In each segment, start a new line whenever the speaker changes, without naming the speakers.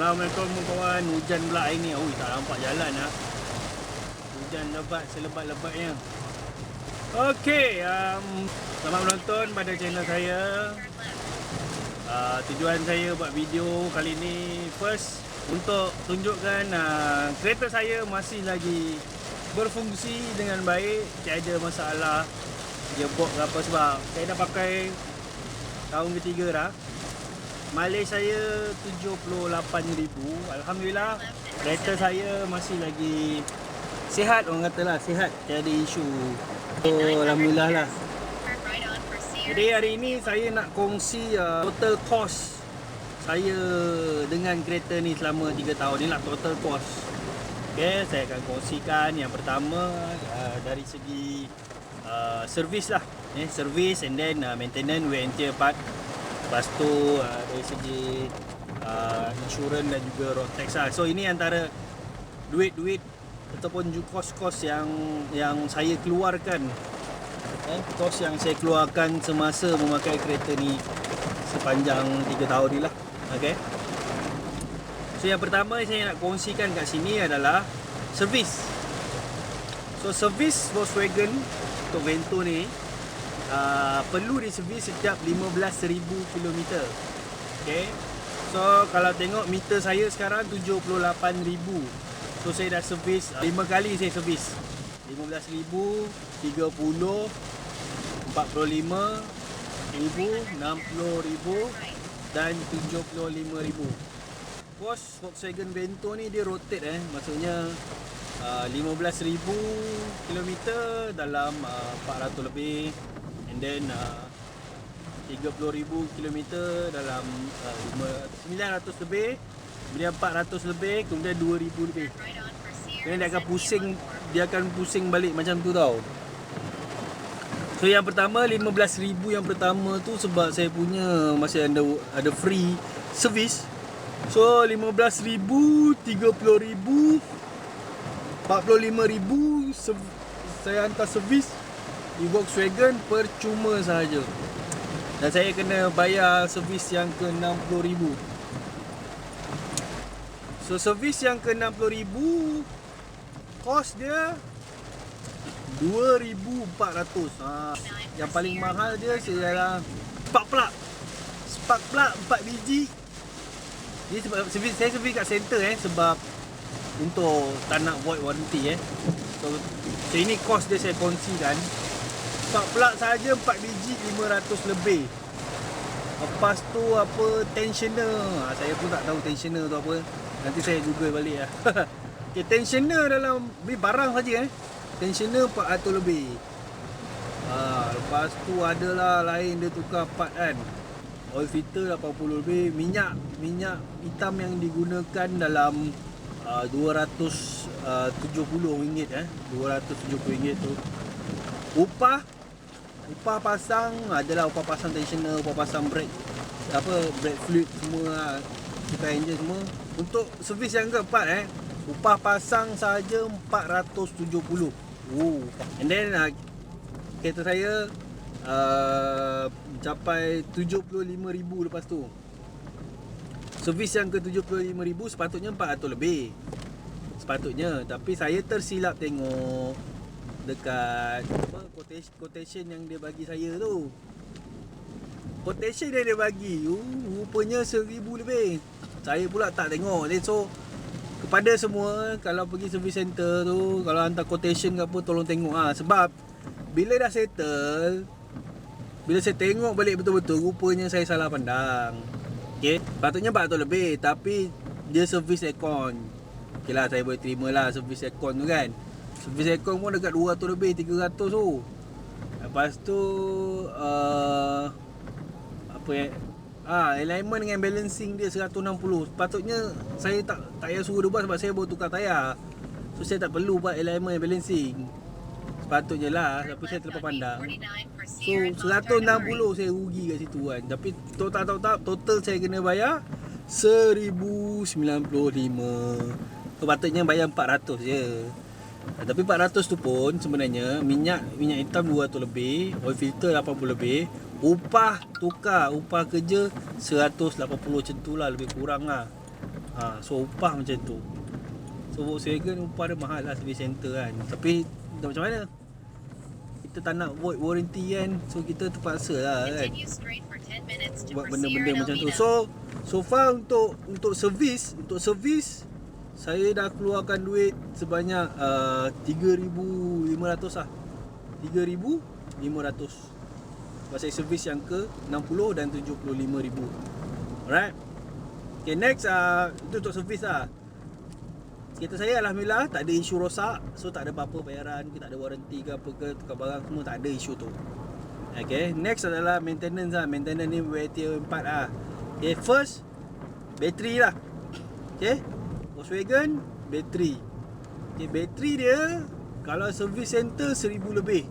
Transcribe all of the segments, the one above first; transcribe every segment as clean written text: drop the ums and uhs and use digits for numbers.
Assalamualaikum kawan. Hujan pula hari ni. Ui, tak nampak jalan lah. Hujan lebat, selebat-lebatnya. Okey, selamat menonton pada channel saya. Tujuan saya buat video kali ni first untuk tunjukkan kereta saya masih lagi berfungsi dengan baik, tiada masalah gearbox ke apa, sebab saya dah pakai tahun ketiga dah. Mileage saya 78,000. Alhamdulillah kereta saya masih lagi sihat, orang kata lah sihat, tiada isu. So alhamdulillah lah. Jadi hari ini saya nak kongsi total cost saya dengan kereta ni selama 3 tahun ni lah, total cost. Okay, saya akan kongsikan yang pertama dari segi servis lah, servis and then maintenance, wear and tear part. Lepas tu dari segi insurans dan juga road tax lah. So ini antara duit-duit ataupun kos-kos yang saya keluarkan, kos yang saya keluarkan semasa memakai kereta ni sepanjang 3 tahun ni lah. Okay. So yang pertama saya nak kongsikan kat sini adalah servis. So servis Volkswagen untuk Vento ni perlu diservis setiap 15,000 km. Okay. So kalau tengok meter saya sekarang 78,000. So saya dah servis 5 kali saya servis. 15,000, 30, 45,000, 60,000 dan 75,000. Kos Volkswagen Vento ni dia rotate, maksudnya 15,000 km dalam 400 lebih, and then 30,000 km dalam 900 lebih, kemudian 400 lebih, kemudian 2,000 lebih. Kemudian dia akan pusing balik macam tu tau. So yang pertama 15,000 yang pertama tu sebab saya punya masih ada free service. So 15,000, 30,000, 45,000 saya hantar servis di Volkswagen percuma sahaja. Dan saya kena bayar servis yang ke 60,000. So servis yang ke 60,000 kos dia 2,400. Yang paling mahal dia ialah spark plug. Spark plug 4 biji. Jadi sebab saya servis kat center sebab untuk tak nak void warranty So ini kos dia saya kongsikan. Spark plug saja 4 biji 500 lebih. Lepas tu apa, tensioner. Saya pun tak tahu tensioner tu apa. Nanti saya google balik lah. Okay, tensioner dalam barang saja tensioner 400 lebih. Lepas tu adalah lain dia tukar part kan. Oil filter 80 lebih. Minyak hitam yang digunakan dalam RM270 RM270 tu. Upah pasang adalah upah pasang tensioner, upah pasang brake fluid semua, tukar enjin semua. Untuk servis yang keempat upah pasang saja 470. And then kereta saya mencapai 75,000 lepas tu. Servis yang ke 75,000 sepatutnya 400 lebih. Sepatutnya, tapi saya tersilap tengok dekat quotation yang dia bagi saya tu. Quotation yang dia bagi rupanya 1,000 lebih. Saya pula tak tengok. So kepada semua, kalau pergi service center tu, kalau hantar quotation ke apa, tolong tengok sebab bila dah settle, bila saya tengok balik betul-betul, rupanya saya salah pandang. Okay, patutnya 400 lebih, tapi dia servis aircon. Okay lah, saya boleh terima lah servis aircon tu kan. Servis aircon pun dekat 200 lebih, 300 tu. Lepas tu alignment dengan balancing dia 160. Patutnya saya tak payah suruh dia buat sebab saya baru tukar tayar. So saya tak perlu buat alignment dan balancing. Sepatutnya lah, tapi saya terlepas pandang. So 160 saya rugi kat situ kan. Tapi total saya kena bayar 1,095. So patutnya bayar 400 je. Tapi 400 tu pun sebenarnya minyak hitam 200 lebih, oil filter 80 lebih, upah kerja 180 macam tu lah, lebih kurang lah. So upah macam tu. So Volkswagen upah dia mahal lah service center kan. Tapi macam mana, kita tak nak void warranty kan. So kita terpaksa lah kan buat benda-benda macam tu. So far untuk servis saya dah keluarkan duit sebanyak 3,500 lah. 3,500 pasal servis yang ke 60 dan 75,000. Alright. Okay, next itu untuk servis lah. Kereta saya alhamdulillah tak ada isu rosak. So tak ada apa-apa bayaran ke, tak ada warranty ke apa ke, tukar barang semua tak ada isu tu. Okay, next adalah maintenance lah. Maintenance ni tier 4 lah. Okay, first bateri lah. Okay, Volkswagen bateri. Okay, bateri dia kalau service center 1,000 lebih.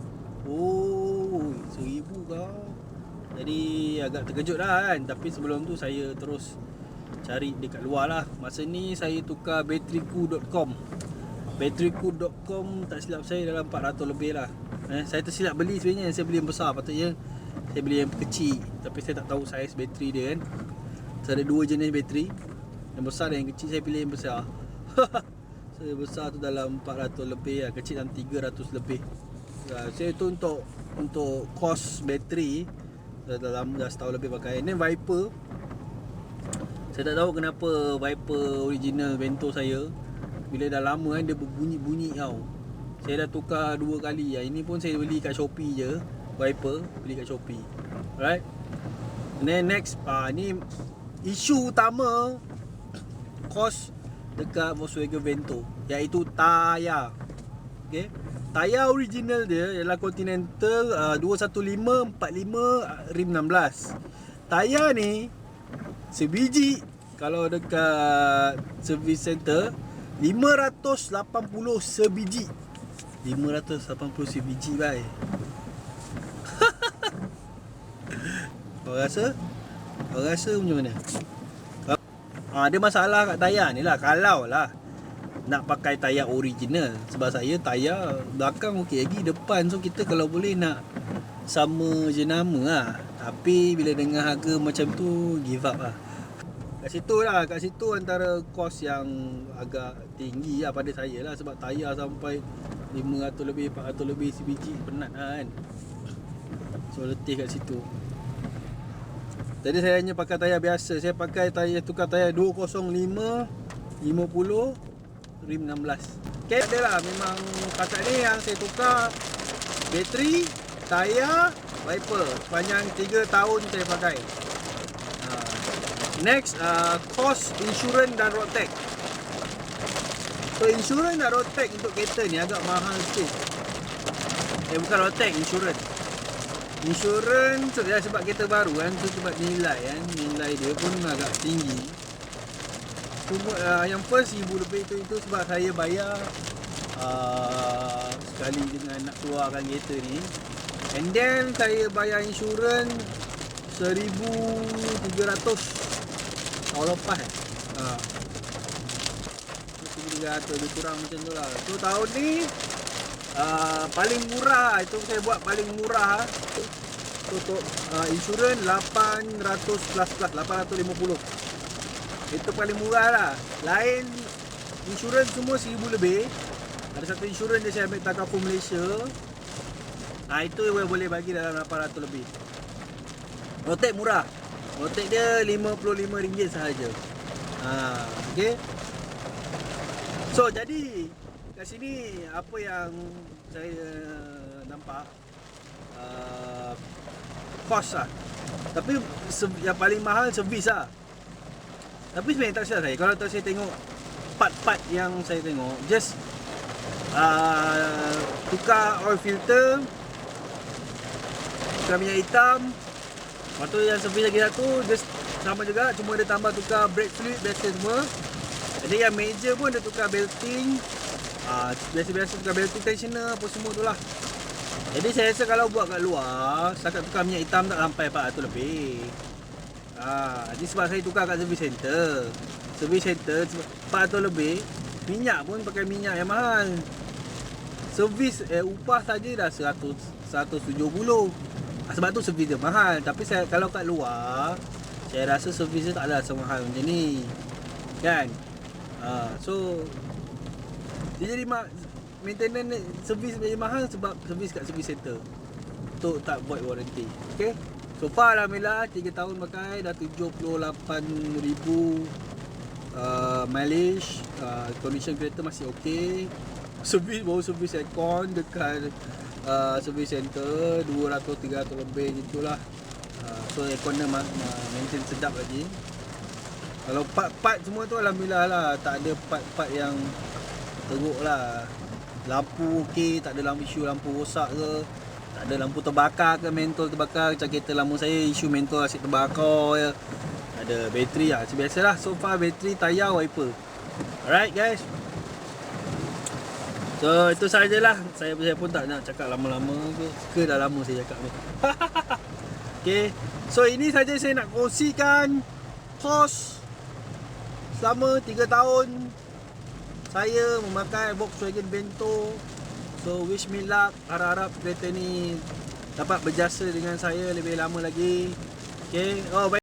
Oh, 1,000 kau. Jadi agak terkejut lah kan. Tapi sebelum tu saya terus cari dekat luar lah. Masa ni saya tukar bateriku.com. Bateriku.com tak silap saya dalam 400 lebih lah. Saya tersilap beli sebenarnya. Saya beli yang besar, patutnya saya beli yang kecil. Tapi saya tak tahu saiz bateri dia kan. So ada dua jenis bateri, yang besar dan yang kecil. Saya pilih yang besar. So yang besar tu dalam 400 lebih lah. Kecil dalam 300 lebih. Saya tu untuk kos bateri dah setahun lebih pakai. Ni Viper, saya tak tahu kenapa Viper original Vento saya bila dah lama kan dia berbunyi-bunyi tau. Saya dah tukar 2 kali. Ini pun saya beli kat Shopee je. Viper beli kat Shopee. Alright. And then next ni isu utama kos dekat Volkswagen Vento, iaitu tayar. Okay, tayar original dia ialah Continental 215/45 rim 16. Tayar ni sebiji kalau dekat service center 580 sebiji. 580 sebiji bhai. Kau rasa macam mana? Dia masalah kat tayar ni lah. Kalau lah nak pakai tayar original, sebab saya tayar belakang okey lagi, depan so kita kalau boleh nak sama je nama lah. Tapi bila dengar harga macam tu, give up lah. Kat situ antara kos yang agak tinggi lah pada saya lah. Sebab tayar sampai 500 lebih, 400 lebih sebiji, penat lah kan. So letih kat situ. Jadi saya hanya pakai tayar biasa. Saya pakai tukar tayar 205 50 rim 16. Okay, adalah memang pasal ni yang saya tukar bateri, tayar, Viper sepanjang 3 tahun saya pakai. Next, cost insurans dan road tax. So insurans dan road tax untuk kereta ni agak mahal sikit. Bukan road tax, insurans. Insurans sebab kereta baru kan, so sebab nilai dia pun agak tinggi. Yang first 1,000 lebih itu sebab saya bayar sekali dengan nak keluarkan kereta ni. And then saya bayar insurans 1,300 tahun lepas 1,300 lebih kurang macam tu lah. So tahun ni paling murah, itu saya buat paling murah. Untuk insurans 800 plus 850. Itu paling murah lah. Lain insurans semua 1,000 lebih. Ada satu insurans dia saya ambil Takaful Malaysia. Itu boleh bagi dalam 800 lebih. Road tax murah. Road tax dia RM55 sahaja. Okay. So jadi kat sini apa yang saya nampak, kos lah. Tapi yang paling mahal servis lah. Tapi sebenarnya tak silap saya, kalau saya tengok part-part yang saya tengok, just tukar oil filter, tukar minyak hitam. Lepas tu yang servis lagi satu just sama juga, cuma dia tambah tukar brake fluid biasa semua. Jadi yang major pun dia tukar belting, biasa-biasa tukar belting tensioner apa semua tu lah. Jadi saya rasa kalau buat kat luar, setakat tukar minyak hitam tak sampai 400 lebih. Jadi sebab saya tukar kat service center 400 lebih. Minyak pun pakai minyak yang mahal. Servis upah saja dah 170. Sebab tu servis dia mahal. Tapi saya kalau kat luar, saya rasa servis dia tak ada semahal macam ni kan. So dia jadi maintenance ni, servis lebih mahal sebab servis kat service center untuk tak void warranty. Okay, so far alhamdulillah 3 tahun pakai dah 78,000 mileage. Condition kereta masih okey. Baru servis aircon dekat service center 200-300 lebih gitulah. So aircon dia maintain sedap lagi. Kalau part-part semua tu alhamdulillah lah, tak ada part-part yang teruk lah. Lampu okey, tak ada isu lampu rosak ke, tak ada lampu terbakar ke, mentol terbakar. Macam kereta lama saya isu mentol asyik terbakar je. Ada bateri lah, macam biasalah. So far bateri, tayar, wiper. Alright guys, so itu sajalah. Saya pun tak nak cakap lama-lama ke dah lama saya cakap ni. Okay, so ini saja saya nak kongsikan kos selama 3 tahun saya memakai Volkswagen Bento. So wish me luck, harap-harap kereta ni dapat berjasa dengan saya lebih lama lagi. Okay, oh